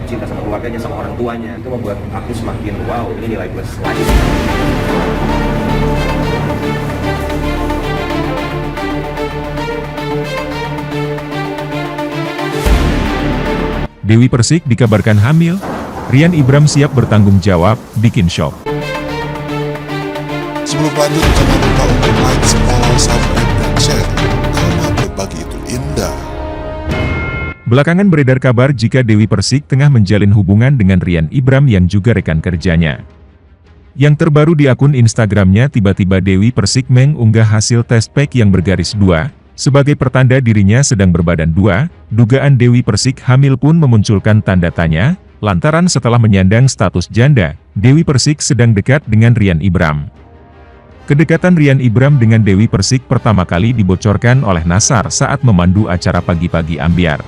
cinta sama keluarganya, sama orang tuanya. Itu membuat aku semakin wow, ini nilai plus lagi. Dewi Persik dikabarkan hamil, Ryan Ibram siap bertanggung jawab, bikin shock. Sebelum lanjut, jangan lupa untuk like, follow, subscribe, dan share, karena berbagi itu indah. Belakangan beredar kabar jika Dewi Persik tengah menjalin hubungan dengan Ryan Ibram yang juga rekan kerjanya. Yang terbaru di akun Instagramnya, tiba-tiba Dewi Persik mengunggah hasil tes pack yang bergaris 2, sebagai pertanda dirinya sedang berbadan 2, dugaan Dewi Persik hamil pun memunculkan tanda tanya, lantaran setelah menyandang status janda, Dewi Persik sedang dekat dengan Ryan Ibram. Kedekatan Ryan Ibram dengan Dewi Persik pertama kali dibocorkan oleh Nassar saat memandu acara Pagi-Pagi Ambyar.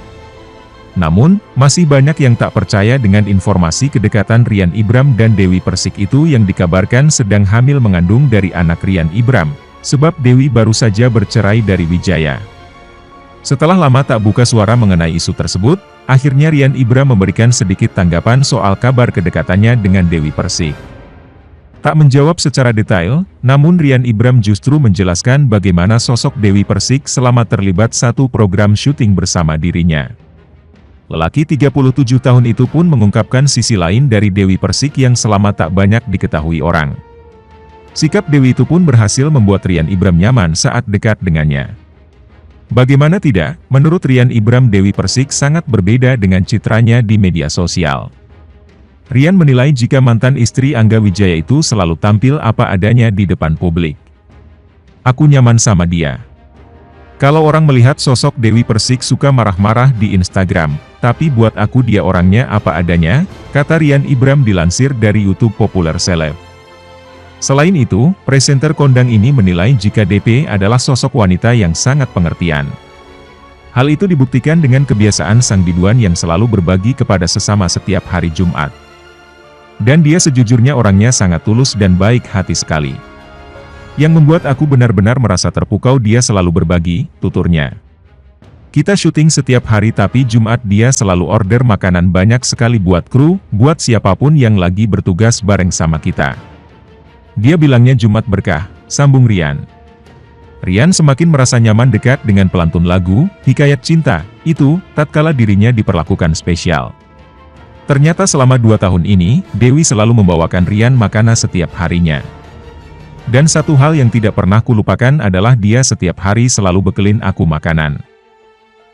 Namun, masih banyak yang tak percaya dengan informasi kedekatan Ryan Ibram dan Dewi Persik itu yang dikabarkan sedang hamil mengandung dari anak Ryan Ibram. Sebab Dewi baru saja bercerai dari Wijaya. Setelah lama tak buka suara mengenai isu tersebut, akhirnya Ryan Ibram memberikan sedikit tanggapan soal kabar kedekatannya dengan Dewi Persik. Tak menjawab secara detail, namun Ryan Ibram justru menjelaskan bagaimana sosok Dewi Persik selama terlibat satu program syuting bersama dirinya. Lelaki 37 tahun itu pun mengungkapkan sisi lain dari Dewi Persik yang selama tak banyak diketahui orang. Sikap Dewi itu pun berhasil membuat Ryan Ibram nyaman saat dekat dengannya. Bagaimana tidak, menurut Ryan Ibram Dewi Persik sangat berbeda dengan citranya di media sosial. Ryan menilai jika mantan istri Angga Wijaya itu selalu tampil apa adanya di depan publik. Aku nyaman sama dia. Kalau orang melihat sosok Dewi Persik suka marah-marah di Instagram, tapi buat aku dia orangnya apa adanya, kata Ryan Ibram dilansir dari YouTube Populer Seleb. Selain itu, presenter kondang ini menilai jika DP adalah sosok wanita yang sangat pengertian. Hal itu dibuktikan dengan kebiasaan sang biduan yang selalu berbagi kepada sesama setiap hari Jumat. Dan dia sejujurnya orangnya sangat tulus dan baik hati sekali. Yang membuat aku benar-benar merasa terpukau dia selalu berbagi, tuturnya. Kita syuting setiap hari tapi Jumat dia selalu order makanan banyak sekali buat kru, buat siapapun yang lagi bertugas bareng sama kita. Dia bilangnya Jumat berkah, sambung Ryan. Ryan semakin merasa nyaman dekat dengan pelantun lagu, Hikayat Cinta, itu, tatkala dirinya diperlakukan spesial. Ternyata selama 2 tahun ini, Dewi selalu membawakan Ryan makanan setiap harinya. Dan satu hal yang tidak pernah kulupakan adalah dia setiap hari selalu bekelin aku makanan.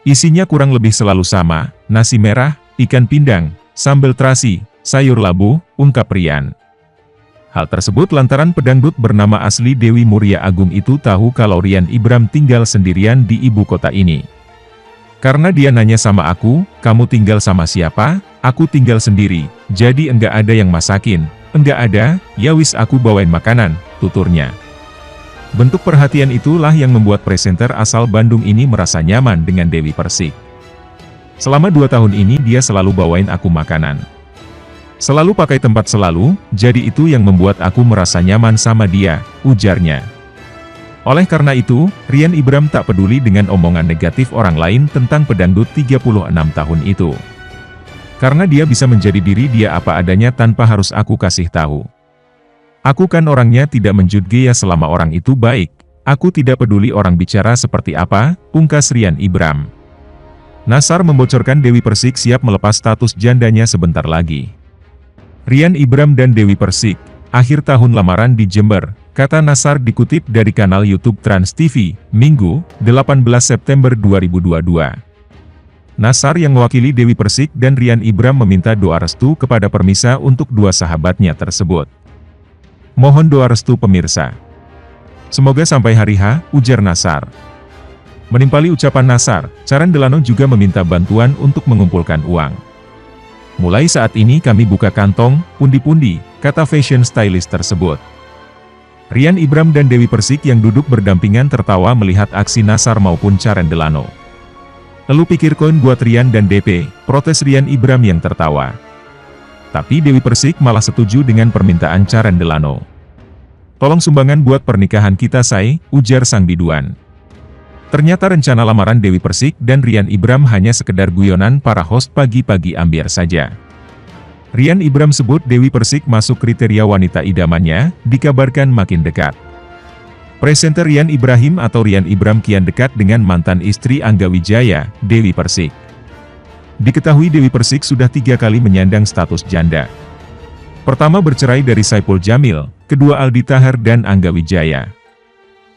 Isinya kurang lebih selalu sama, nasi merah, ikan pindang, sambal terasi, sayur labu, ungkap Ryan. Hal tersebut lantaran pedangdut bernama asli Dewi Muria Agung itu tahu kalau Ryan Ibram tinggal sendirian di ibu kota ini. Karena dia nanya sama aku, kamu tinggal sama siapa? Aku tinggal sendiri, jadi enggak ada yang masakin. Enggak ada, ya wis aku bawain makanan, tuturnya. Bentuk perhatian itulah yang membuat presenter asal Bandung ini merasa nyaman dengan Dewi Persik. Selama 2 tahun ini dia selalu bawain aku makanan. Selalu pakai tempat selalu, jadi itu yang membuat aku merasa nyaman sama dia, ujarnya. Oleh karena itu, Ryan Ibram tak peduli dengan omongan negatif orang lain tentang pedangdut 36 tahun itu. Karena dia bisa menjadi diri dia apa adanya tanpa harus aku kasih tahu. Aku kan orangnya tidak menjud gaya selama orang itu baik, aku tidak peduli orang bicara seperti apa, pungkas Ryan Ibram. Nassar membocorkan Dewi Persik siap melepas status jandanya sebentar lagi. Ryan Ibram dan Dewi Persik, akhir tahun lamaran di Jember, kata Nassar dikutip dari kanal YouTube Trans TV, Minggu, 18 September 2022. Nassar yang mewakili Dewi Persik dan Ryan Ibram meminta doa restu kepada permisa untuk dua sahabatnya tersebut. Mohon doa restu pemirsa. Semoga sampai hari H, ujar Nassar. Menimpali ucapan Nassar, Charan Delano juga meminta bantuan untuk mengumpulkan uang. Mulai saat ini kami buka kantong, pundi-pundi, kata fashion stylist tersebut. Ryan Ibram dan Dewi Persik yang duduk berdampingan tertawa melihat aksi Nassar maupun Charan Delano. Lalu pikir koin buat Ryan dan DP, protes Ryan Ibram yang tertawa. Tapi Dewi Persik malah setuju dengan permintaan Charan Delano. Tolong sumbangan buat pernikahan kita say, ujar sang biduan. Ternyata rencana lamaran Dewi Persik dan Ryan Ibram hanya sekedar guyonan para host Pagi-Pagi Ambyar saja. Rian Ibram sebut Dewi Persik masuk kriteria wanita idamannya, dikabarkan makin dekat. Presenter Rian Ibrahim atau Rian Ibram kian dekat dengan mantan istri Angga Wijaya, Dewi Persik. Diketahui Dewi Persik sudah 3 kali menyandang status janda. Pertama bercerai dari Saipul Jamil, kedua Aldi Taher dan Angga Wijaya.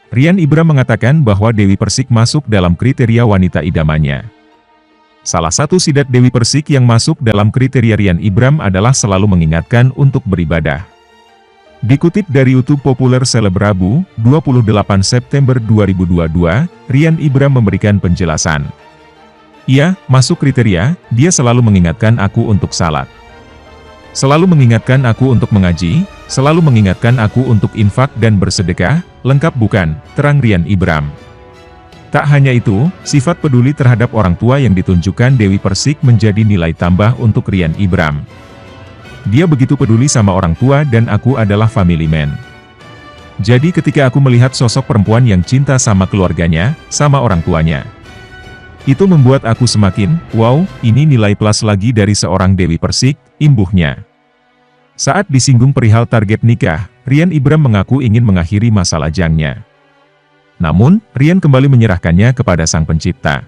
Rian Ibram mengatakan bahwa Dewi Persik masuk dalam kriteria wanita idamannya. Salah satu sidat Dewi Persik yang masuk dalam kriteria Rian Ibram adalah selalu mengingatkan untuk beribadah. Dikutip dari YouTube populer Selebrabu, 28 September 2022, Rian Ibram memberikan penjelasan. Iya, masuk kriteria, dia selalu mengingatkan aku untuk salat. Selalu mengingatkan aku untuk mengaji, selalu mengingatkan aku untuk infak dan bersedekah, lengkap bukan, terang Rian Ibram. Tak hanya itu, sifat peduli terhadap orang tua yang ditunjukkan Dewi Persik menjadi nilai tambah untuk Rian Ibram. Dia begitu peduli sama orang tua dan aku adalah family man. Jadi ketika aku melihat sosok perempuan yang cinta sama keluarganya, sama orang tuanya, itu membuat aku semakin, wow, ini nilai plus lagi dari seorang Dewi Persik, imbuhnya. Saat disinggung perihal target nikah, Rian Ibram mengaku ingin mengakhiri masa lajangnya. Namun, Rian kembali menyerahkannya kepada Sang Pencipta.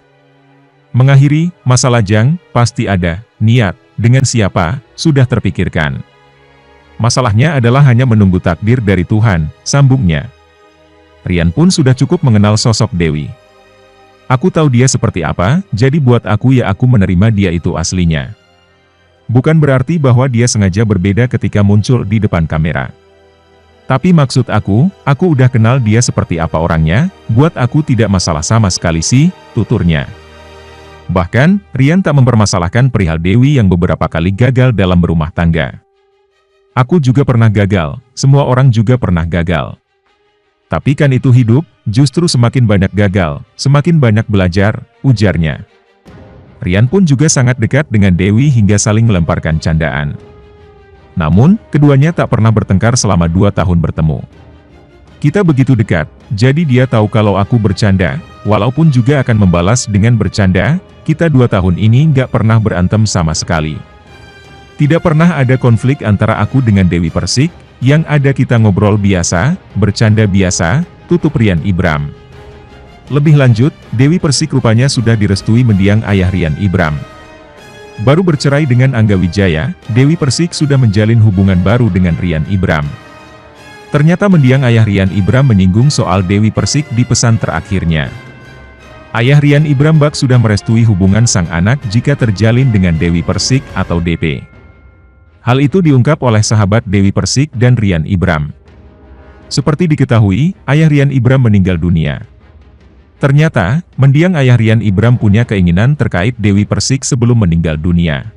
Mengakhiri masa lajang, pasti ada niat, dengan siapa, sudah terpikirkan. Masalahnya adalah hanya menunggu takdir dari Tuhan, sambungnya. Rian pun sudah cukup mengenal sosok Dewi. Aku tahu dia seperti apa, jadi buat aku ya aku menerima dia itu aslinya. Bukan berarti bahwa dia sengaja berbeda ketika muncul di depan kamera. Tapi maksud aku udah kenal dia seperti apa orangnya, buat aku tidak masalah sama sekali sih, tuturnya. Bahkan, Rian tak mempermasalahkan perihal Dewi yang beberapa kali gagal dalam berumah tangga. Aku juga pernah gagal, semua orang juga pernah gagal. Tapi kan itu hidup, justru semakin banyak gagal, semakin banyak belajar, ujarnya. Rian pun juga sangat dekat dengan Dewi hingga saling melemparkan candaan. Namun, keduanya tak pernah bertengkar selama 2 tahun bertemu. Kita begitu dekat, jadi dia tahu kalau aku bercanda, walaupun juga akan membalas dengan bercanda, kita 2 tahun ini nggak pernah berantem sama sekali. Tidak pernah ada konflik antara aku dengan Dewi Persik, yang ada kita ngobrol biasa, bercanda biasa, tutup Rian Ibram. Lebih lanjut, Dewi Persik rupanya sudah direstui mendiang ayah Rian Ibram. Baru bercerai dengan Angga Wijaya, Dewi Persik sudah menjalin hubungan baru dengan Rian Ibram. Ternyata mendiang ayah Rian Ibram menyinggung soal Dewi Persik di pesan terakhirnya. Ayah Rian Ibram bak sudah merestui hubungan sang anak jika terjalin dengan Dewi Persik atau DP. Hal itu diungkap oleh sahabat Dewi Persik dan Rian Ibram. Seperti diketahui, ayah Rian Ibram meninggal dunia. Ternyata, mendiang ayah Rian Ibram punya keinginan terkait Dewi Persik sebelum meninggal dunia.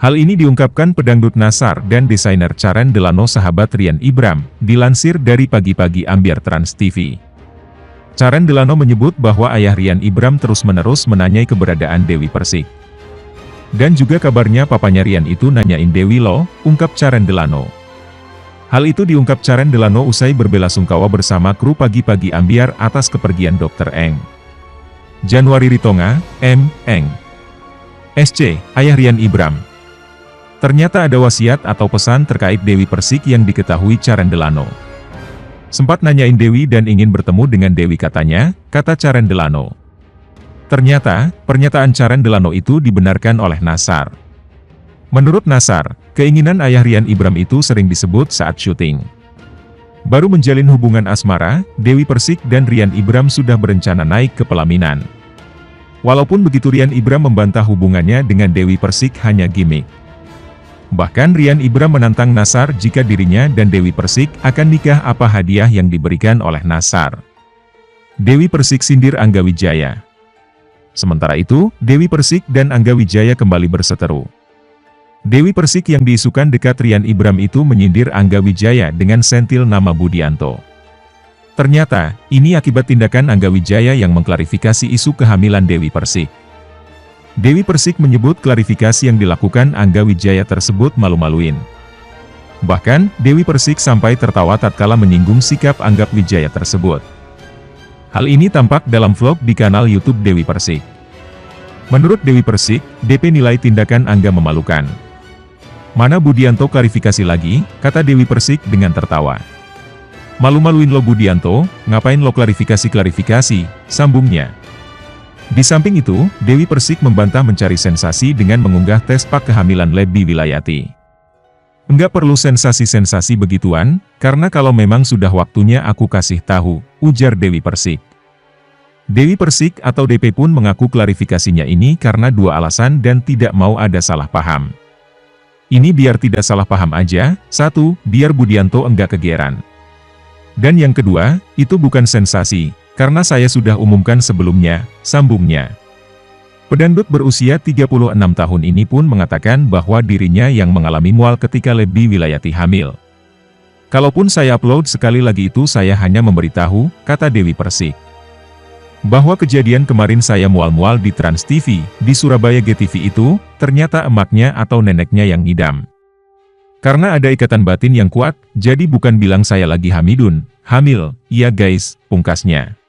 Hal ini diungkapkan pedangdut Nassar dan desainer Caren Delano sahabat Rian Ibram, dilansir dari Pagi-Pagi Ambiar Trans TV. Caren Delano menyebut bahwa ayah Rian Ibram terus-menerus menanyai keberadaan Dewi Persik. Dan juga kabarnya papanya Rian itu nanyain Dewi loh, ungkap Caren Delano. Hal itu diungkap Caren Delano usai berbelasungkawa bersama kru Pagi-Pagi Ambiar atas kepergian Dr. Eng. Januari Ritonga, M. Eng. SC, ayah Rian Ibram. Ternyata ada wasiat atau pesan terkait Dewi Persik yang diketahui Caren Delano. Sempat nanyain Dewi dan ingin bertemu dengan Dewi katanya, kata Caren Delano. Ternyata, pernyataan Caren Delano itu dibenarkan oleh Nassar. Menurut Nassar, keinginan ayah Rian Ibram itu sering disebut saat syuting. Baru menjalin hubungan asmara, Dewi Persik dan Rian Ibram sudah berencana naik ke pelaminan. Walaupun begitu Rian Ibram membantah hubungannya dengan Dewi Persik hanya gimmick. Bahkan Rian Ibram menantang Nassar jika dirinya dan Dewi Persik akan nikah apa hadiah yang diberikan oleh Nassar. Dewi Persik sindir Angga Wijaya. Sementara itu, Dewi Persik dan Angga Wijaya kembali berseteru. Dewi Persik yang diisukan dekat Rian Ibram itu menyindir Angga Wijaya dengan sentil nama Budianto. Ternyata, ini akibat tindakan Angga Wijaya yang mengklarifikasi isu kehamilan Dewi Persik. Dewi Persik menyebut klarifikasi yang dilakukan Angga Wijaya tersebut malu-maluin. Bahkan, Dewi Persik sampai tertawa tatkala menyinggung sikap Angga Wijaya tersebut. Hal ini tampak dalam vlog di kanal YouTube Dewi Persik. Menurut Dewi Persik, DP nilai tindakan Angga memalukan. Mana Budianto klarifikasi lagi, kata Dewi Persik dengan tertawa. Malu-maluin lo Budianto, ngapain lo klarifikasi, sambungnya. Di samping itu, Dewi Persik membantah mencari sensasi dengan mengunggah tes pak kehamilan Lebby Wilayati. Enggak perlu sensasi-sensasi begituan, karena kalau memang sudah waktunya aku kasih tahu, ujar Dewi Persik. Dewi Persik atau DP pun mengaku klarifikasinya ini karena dua alasan dan tidak mau ada salah paham. Ini biar tidak salah paham aja, satu, biar Budianto enggak kegeeran. Dan yang kedua, itu bukan sensasi, karena saya sudah umumkan sebelumnya, sambungnya. Pedangdut berusia 36 tahun ini pun mengatakan bahwa dirinya yang mengalami mual ketika Lebby Wilayati hamil. Kalaupun saya upload sekali lagi itu saya hanya memberitahu, kata Dewi Persik. Bahwa kejadian kemarin saya mual-mual di Trans TV, di Surabaya GTV itu, ternyata emaknya atau neneknya yang ngidam. Karena ada ikatan batin yang kuat, jadi bukan bilang saya lagi hamil, iya guys, pungkasnya.